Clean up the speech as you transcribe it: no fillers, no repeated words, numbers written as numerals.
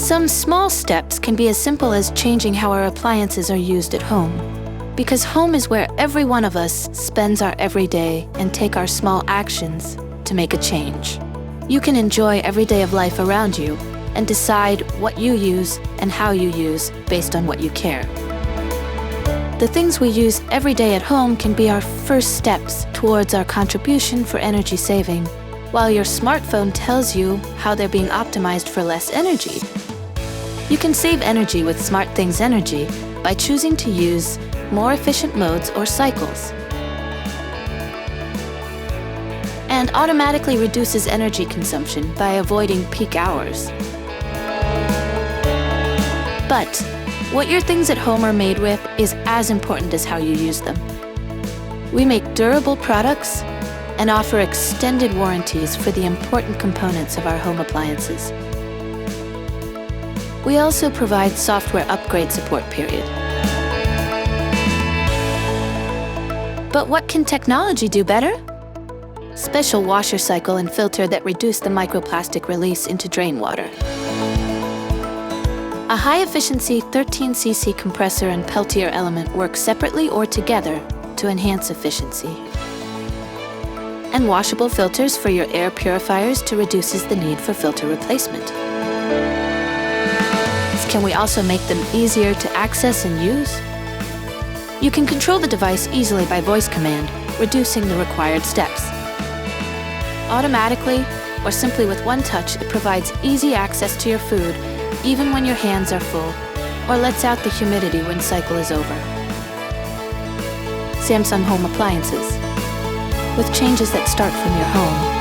Some small steps can be as simple as changing how our appliances are used at home. Because home is where every one of us spends our everyday and take our small actions to make a change. You can enjoy every day of life around you and decide what you use and how you use based on what you care. The things we use every day at home can be our first steps towards our contribution for energy saving, while your smartphone tells you how they're being optimized for less energy. You can save energy with SmartThings Energy by choosing to use more efficient modes or cycles, and automatically reduces energy consumption by avoiding peak hours. But what your things at home are made with is as important as how you use them. We make durable products and offer extended warranties for the important components of our home appliances. We also provide software upgrade support period. But what can technology do better? Special washer cycle and filter that reduce the microplastic release into drain water. A high-efficiency 13cc compressor and Peltier element work separately or together to enhance efficiency. And washable filters for your air purifiers to reduces the need for filter replacement. Can we also make them easier to access and use? You can control the device easily by voice command, reducing the required steps. Automatically, or simply with one touch, it provides easy access to your food even when your hands are full, or lets out the humidity when cycle is over. Samsung Home Appliances, with changes that start from your home.